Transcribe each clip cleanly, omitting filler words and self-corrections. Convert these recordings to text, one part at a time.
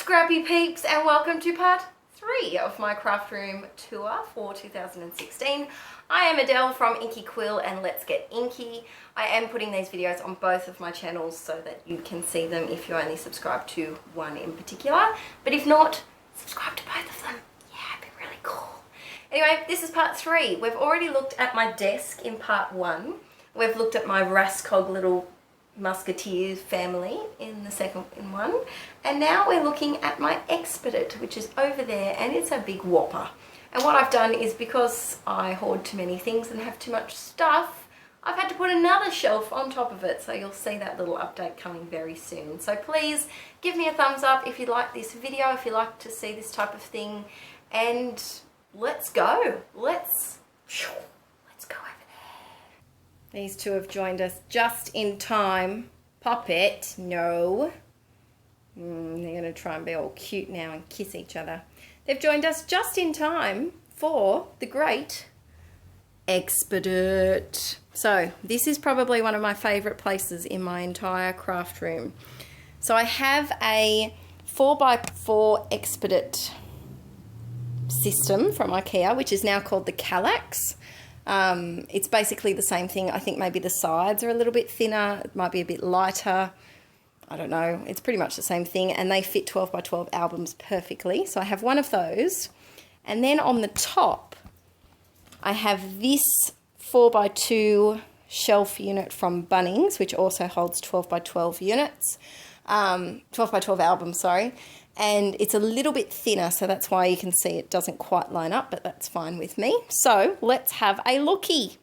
Scrappy peeps, and welcome to part 3 of my craft room tour for 2016. I am Adele from Inkie Quill and Let's Get Inky. I am putting these videos on both of my channels so that you can see them if you only subscribe to one in particular. But if not, subscribe to both of them. Yeah, it'd be really cool. Anyway, this is part 3. We've already looked at my desk in part 1. We've looked at my raskog little musketeers family in the second one, and now we're looking at my EXPEDIT, which is over there, and it's a big whopper. And what I've done is, because I hoard too many things and have too much stuff, I've had to put another shelf on top of it, so you'll see that little update coming very soon. So please give me a thumbs up if you like this video, if you like to see this type of thing, and let's go. Let's go over there. These two have joined us just in time. Pop it. No. They're going to try and be all cute now and kiss each other. They've joined us just in time for the great EXPEDIT. So this is probably one of my favourite places in my entire craft room. So I have a 4x4 EXPEDIT system from Ikea, which is now called the KALLAX. It's basically the same thing. I think maybe the sides are a little bit thinner. It might be a bit lighter. I don't know. It's pretty much the same thing, and they fit 12x12 albums perfectly. So I have one of those. And then on the top, I have this 4x2 shelf unit from Bunnings, which also holds 12x12 units. 12x12 albums, sorry. And it's a little bit thinner, so that's why you can see it doesn't quite line up, but that's fine with me. So let's have a looky.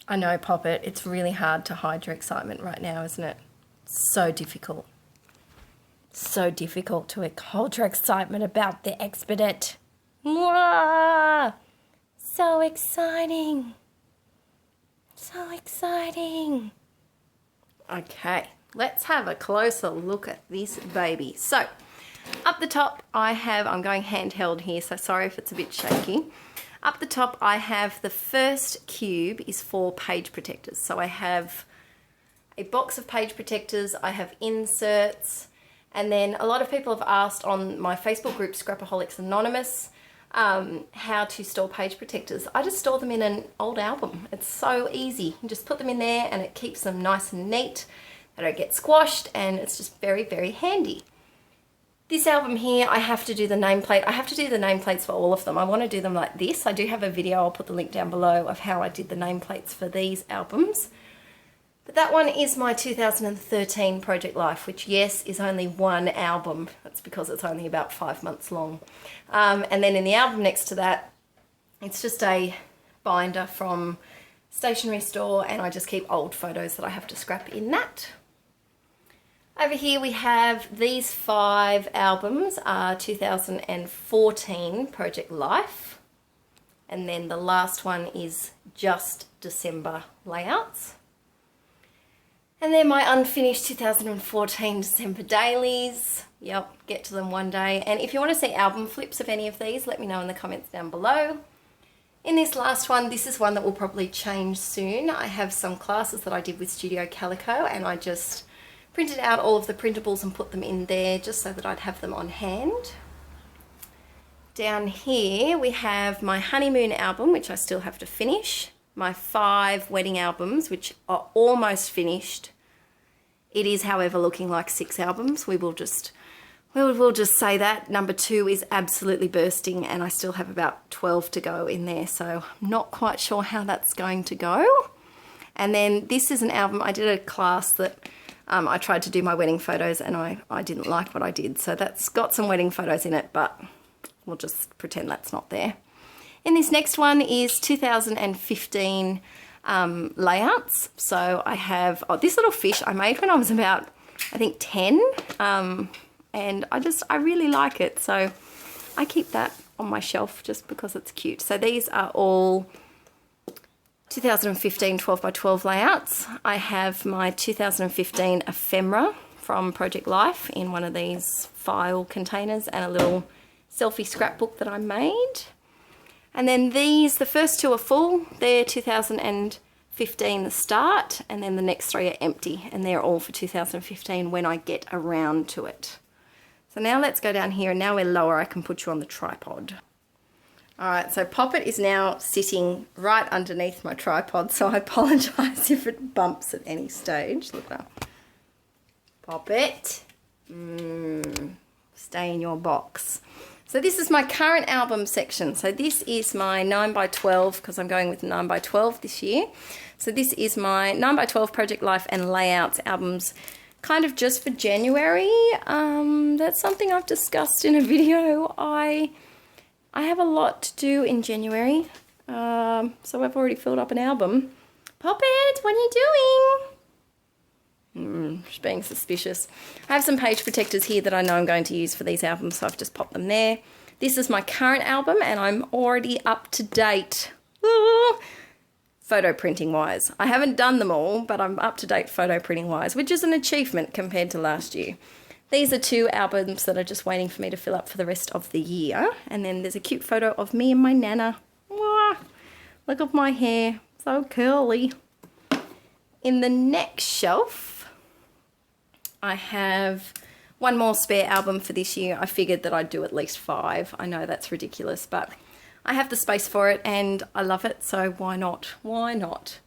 I know, Poppet, it's really hard to hide your excitement right now, isn't it? So difficult. So difficult to hold your excitement about the EXPEDIT. Mwah! So exciting. So exciting. Okay. Let's have a closer look at this baby. So, up the top I'm going handheld here, so sorry if it's a bit shaky. Up the top I have the first cube is for page protectors. So I have a box of page protectors, I have inserts, and then a lot of people have asked on my Facebook group, Scrapaholics Anonymous, how to store page protectors. I just store them in an old album. It's so easy. You just put them in there and it keeps them nice and neat. They don't get squashed, and it's just very, very handy. This album here, I have to do the nameplate. I have to do the nameplates for all of them. I want to do them like this. I do have a video, I'll put the link down below, of how I did the nameplates for these albums. But that one is my 2013 Project Life, which, yes, is only one album. That's because it's only about 5 months long. And then in the album next to that, it's just a binder from Stationery store, and I just keep old photos that I have to scrap in that. Over here we have these 5 albums, 2014 Project Life, and then the last one is just December layouts. And then my unfinished 2014 December dailies. Yep, get to them one day. And if you want to see album flips of any of these, let me know in the comments down below. In this last one, this is one that will probably change soon. I have some classes that I did with Studio Calico, and I just printed out all of the printables and put them in there just so that I'd have them on hand. Down here we have my honeymoon album, which I still have to finish. My 5 wedding albums, which are almost finished. It is, however, looking like 6 albums. We'll just say that. Number 2 is absolutely bursting, and I still have about 12 to go in there, so I'm not quite sure how that's going to go. And then this is an album. I did a class that I tried to do my wedding photos, and I didn't like what I did, so that's got some wedding photos in it, but we'll just pretend that's not there. And this next one is 2015 layouts. So I have this little fish I made when I was about, I think, 10, and I really like it, so I keep that on my shelf just because it's cute. So these are all 2015 12x12 layouts. I have my 2015 ephemera from Project Life in one of these file containers, and a little selfie scrapbook that I made. And then these, the first 2 are full. They're 2015 the start, and then the next 3 are empty, and they're all for 2015 when I get around to it. So now let's go down here, and now we're lower, I can put you on the tripod. All right, so Poppet is now sitting right underneath my tripod, so I apologise if it bumps at any stage. Look now. Poppet, stay in your box. So this is my current album section. So this is my 9x12, because I'm going with 9x12 this year. So this is my 9x12 Project Life and Layouts albums, kind of just for January. That's something I've discussed in a video. I have a lot to do in January, so I've already filled up an album. Poppet, what are you doing? Just being suspicious. I have some page protectors here that I know I'm going to use for these albums, so I've just popped them there. This is my current album, and I'm already up to date. Photo printing wise. I haven't done them all, but I'm up to date photo printing wise, which is an achievement compared to last year. These are 2 albums that are just waiting for me to fill up for the rest of the year. And then there's a cute photo of me and my nana. Mwah! Look at my hair, so curly. In the next shelf, I have one more spare album for this year. I figured that I'd do at least 5. I know that's ridiculous, but I have the space for it and I love it, so why not? Why not?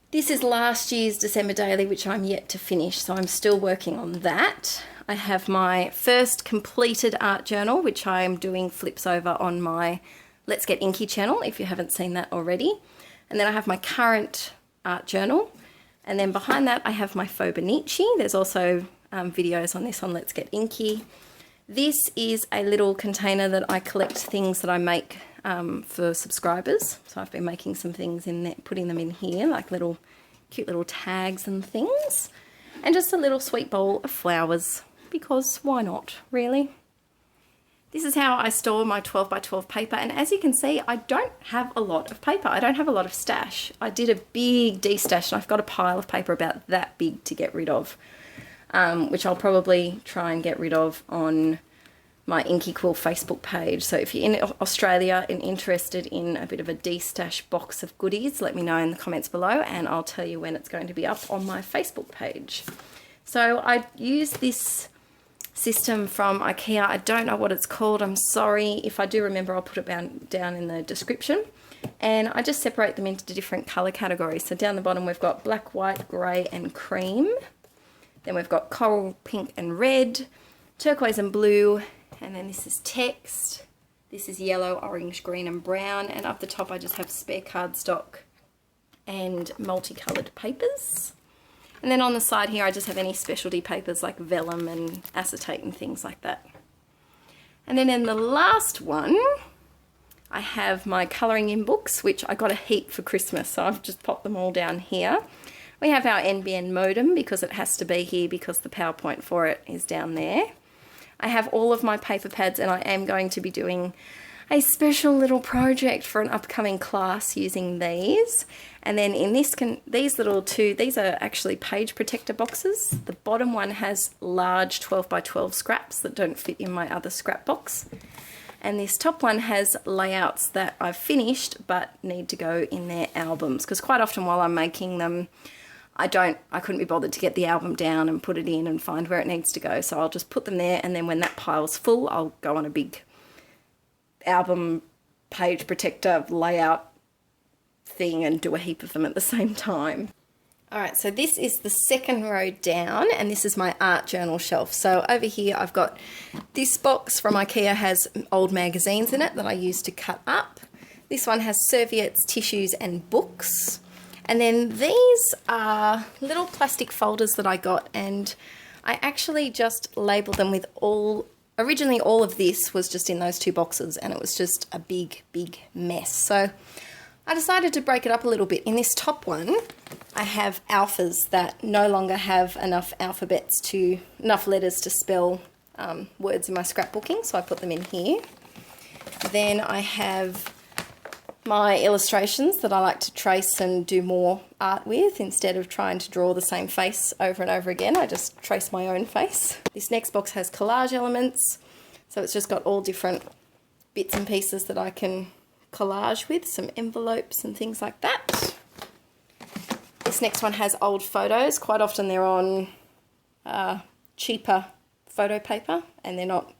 This is last year's December daily, which I'm yet to finish, so I'm still working on that. I have my first completed art journal, which I am doing flips over on my Let's Get Inky channel, if you haven't seen that already. And then I have my current art journal. And then behind that, I have my Fauxbonichi. There's also videos on this on Let's Get Inky. This is a little container that I collect things that I make for subscribers. So I've been making some things in there, putting them in here, like little cute little tags and things. And just a little sweet bowl of flowers, because why not, really? This is how I store my 12x12 paper, and as you can see, I don't have a lot of paper. I don't have a lot of stash. I did a big de-stash, and I've got a pile of paper about that big to get rid of, which I'll probably try and get rid of on my Inkie Quill Facebook page. So if you're in Australia and interested in a bit of a de-stash box of goodies, let me know in the comments below, and I'll tell you when it's going to be up on my Facebook page. So I use this system from Ikea. I don't know what it's called. I'm sorry. If I do remember, I'll put it down in the description. And I just separate them into different colour categories. So down the bottom we've got black, white, grey and cream. Then we've got coral, pink and red, turquoise and blue, and then this is text. This is yellow, orange, green and brown. And up the top I just have spare cardstock and multicoloured papers. And then on the side here I just have any specialty papers like vellum and acetate and things like that. And then in the last one I have my colouring in books, which I got a heap for Christmas, so I've just popped them all down here. We have our NBN modem because it has to be here because the PowerPoint for it is down there. I have all of my paper pads, and I am going to be doing a special little project for an upcoming class using these. And then in this, these little two, these are actually page protector boxes. The bottom one has large 12x12 scraps that don't fit in my other scrap box. And this top one has layouts that I've finished but need to go in their albums, because quite often while I'm making them, I couldn't be bothered to get the album down and put it in and find where it needs to go. So I'll just put them there, and then when that pile's full, I'll go on a big album page protector layout thing and do a heap of them at the same time. Alright, so this is the second row down, and this is my art journal shelf. So over here I've got this box from Ikea, has old magazines in it that I use to cut up. This one has serviettes, tissues and books. And then these are little plastic folders that I got, and I actually just labelled them with originally all of this was just in those two boxes, and it was just a big mess. So I decided to break it up a little bit. In this top one, I have alphas that no longer have enough enough letters to spell words in my scrapbooking, so I put them in here. Then I have my illustrations that I like to trace and do more art with. Instead of trying to draw the same face over and over again, I just trace my own face. This next box has collage elements, so it's just got all different bits and pieces that I can collage with, some envelopes and things like that. This next one has old photos. Quite often they're on cheaper photo paper, and they're not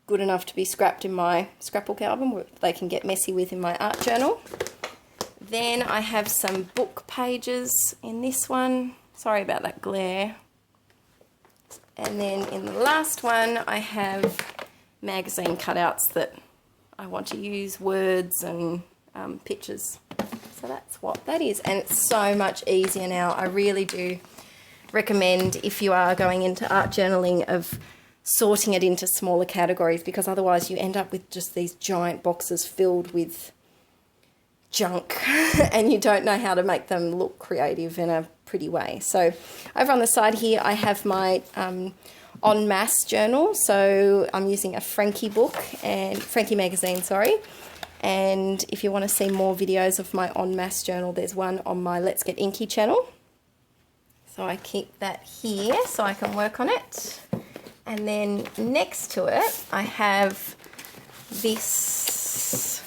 good enough to be scrapped in my scrapbook album. They can get messy with in my art journal. Then I have some book pages in this one. Sorry about that glare. And then in the last one, I have magazine cutouts that I want to use, words and pictures. So that's what that is. And it's so much easier now. I really do recommend, if you are going into art journaling, of sorting it into smaller categories, because otherwise you end up with just these giant boxes filled with junk and you don't know how to make them look creative in a pretty way. So over on the side here I have my en masse journal. So I'm using a Frankie book and Frankie magazine, sorry. And if you want to see more videos of my en masse journal, there's one on my Let's Get Inky channel. So I keep that here so I can work on it. And then next to it, I have this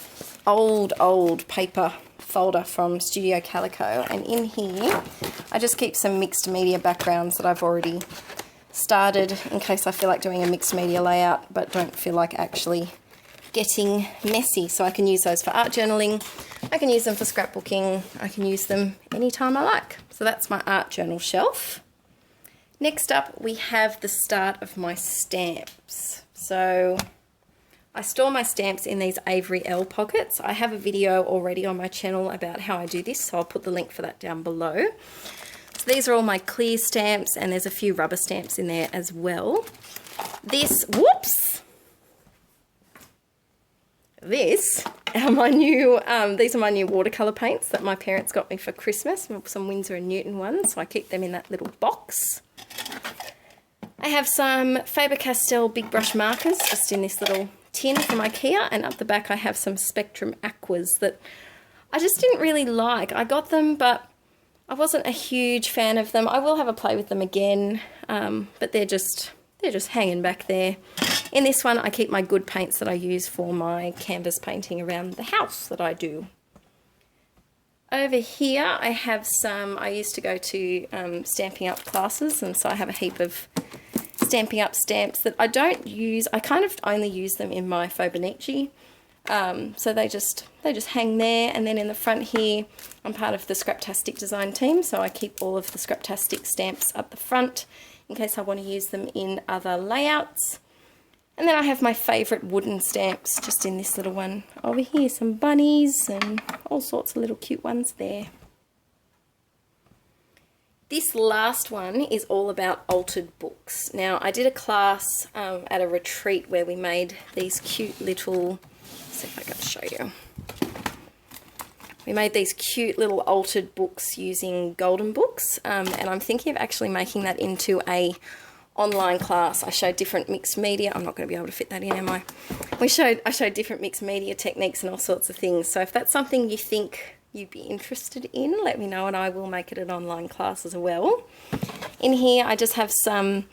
old paper folder from Studio Calico. And in here, I just keep some mixed media backgrounds that I've already started in case I feel like doing a mixed media layout, but don't feel like actually getting messy. So I can use those for art journaling. I can use them for scrapbooking. I can use them anytime I like. So that's my art journal shelf. Next up, we have the start of my stamps. So I store my stamps in these Avery L pockets. I have a video already on my channel about how I do this, so I'll put the link for that down below. So these are all my clear stamps, and there's a few rubber stamps in there as well. These are my new, these are my new watercolor paints that my parents got me for Christmas, some Winsor & Newton ones, so I keep them in that little box. I have some Faber-Castell big brush markers just in this little tin from Ikea, and up the back I have some Spectrum Aquas that I just didn't really like. I got them, but I wasn't a huge fan of them. I will have a play with them again, but they're just hanging back there. In this one, I keep my good paints that I use for my canvas painting around the house that I do. Over here, I have some, I used to go to Stampin' Up classes, and so I have a heap of Stampin' Up stamps that I don't use. I kind of only use them in my Fauxbonichi. So they just hang there. And then in the front here, I'm part of the Scraptastic design team, so I keep all of the Scraptastic stamps up the front in case I want to use them in other layouts. And then I have my favourite wooden stamps just in this little one over here. Some bunnies and all sorts of little cute ones there. This last one is all about altered books. Now, I did a class at a retreat where we made these cute little, let's see if I can show you. We made these cute little altered books using golden books, and I'm thinking of actually making that into a online class. I showed different mixed media. I'm not going to be able to fit that in, am I? I showed different mixed media techniques and all sorts of things. So if that's something you think you'd be interested in, let me know and I will make it an online class as well. In here I just have some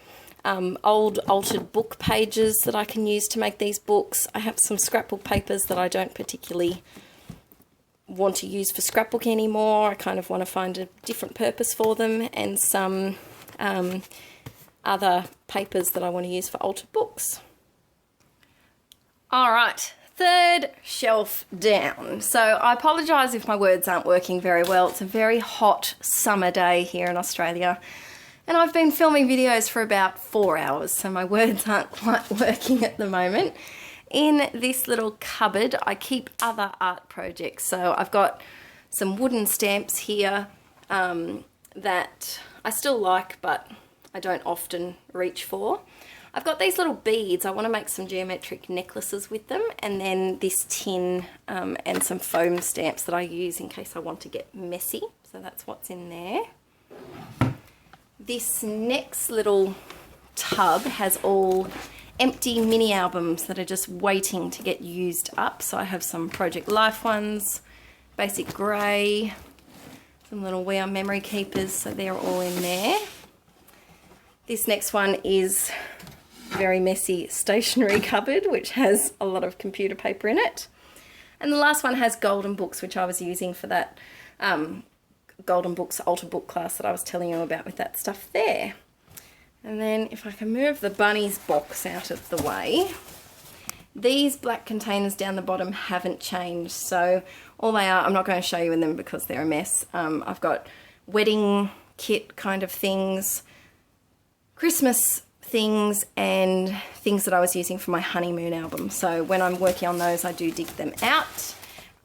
old altered book pages that I can use to make these books. I have some scrapbook papers that I don't particularly want to use for scrapbook anymore. I kind of want to find a different purpose for them, and some other papers that I want to use for altered books. Alright, third shelf down. So I apologise if my words aren't working very well. It's a very hot summer day here in Australia, and I've been filming videos for about 4 hours, so my words aren't quite working at the moment. In this little cupboard, I keep other art projects. So I've got some wooden stamps here that I still like, but I don't often reach for. I've got these little beads. I want to make some geometric necklaces with them, and then this tin and some foam stamps that I use in case I want to get messy. So that's what's in there. This next little tub has all empty mini albums that are just waiting to get used up. So I have some Project Life ones, Basic Grey, some little We Are Memory Keepers, so they're all in there. This next one is very messy Stationery Cupboard, which has a lot of computer paper in it. And the last one has golden books, which I was using for that golden books altered book class that I was telling you about with that stuff there. And then if I can move the bunny's box out of the way, these black containers down the bottom haven't changed. So all they are, I'm not going to show you in them because they're a mess. I've got wedding kit kind of things, Christmas things, and things that I was using for my honeymoon album. So when I'm working on those, I do dig them out.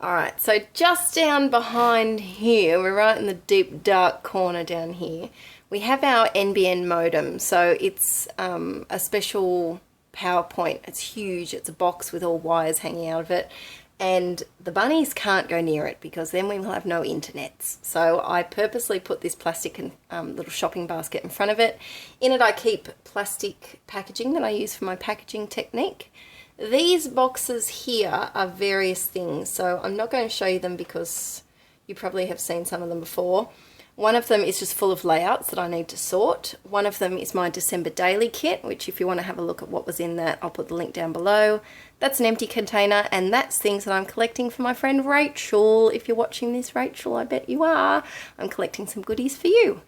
Alright, so just down behind here, we're right in the deep dark corner down here, we have our NBN modem. So it's a special PowerPoint. It's huge. It's a box with all wires hanging out of it. And the bunnies can't go near it because then we will have no internets. So I purposely put this plastic and little shopping basket in front of it. In it I keep plastic packaging that I use for my packaging technique. These boxes here are various things, so I'm not going to show you them because you probably have seen some of them before. One of them is just full of layouts that I need to sort. One of them is my December daily kit, which if you want to have a look at what was in that, I'll put the link down below. That's an empty container, and that's things that I'm collecting for my friend Rachel. If you're watching this, Rachel, I bet you are. I'm collecting some goodies for you.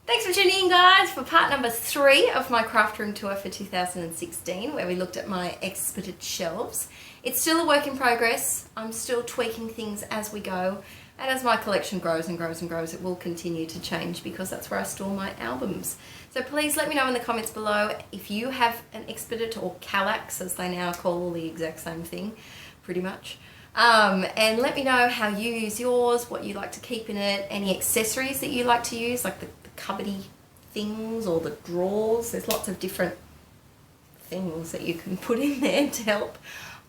Thanks for tuning in, guys, for part number 3 of my craft room tour for 2016, where we looked at my EXPEDIT shelves. It's still a work in progress. I'm still tweaking things as we go. And as my collection grows and grows and grows, it will continue to change because that's where I store my albums. So please let me know in the comments below if you have an EXPEDIT or KALLAX, as they now call all the exact same thing, pretty much. And let me know how you use yours, what you like to keep in it, any accessories that you like to use, like the cupboardy things or the drawers. There's lots of different things that you can put in there to help.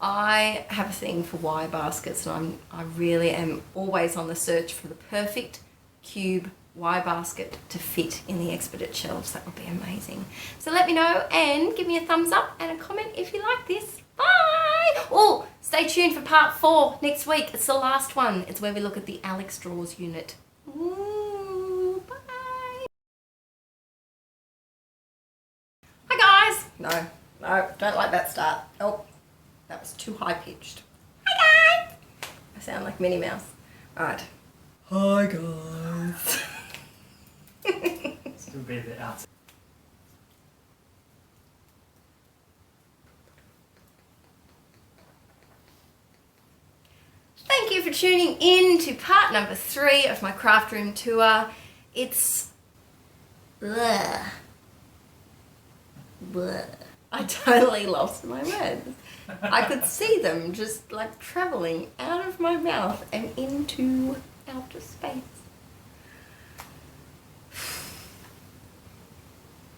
I have a thing for wire baskets, and I really am always on the search for the perfect cube wire basket to fit in the EXPEDIT shelves. That would be amazing. So let me know and give me a thumbs up and a comment if you like this. Bye! Oh, stay tuned for part 4 next week. It's the last one. It's where we look at the ALEX drawers unit. Ooh, bye! Hi guys! No, don't like that start. Oh. That was too high-pitched. Hi guys! I sound like Minnie Mouse. Alright. Hi guys! It's going to be the outside. Thank you for tuning in to part number 3 of my craft room tour. It's... Bleh. Bleh. I totally lost my words. I could see them just like travelling out of my mouth and into outer space.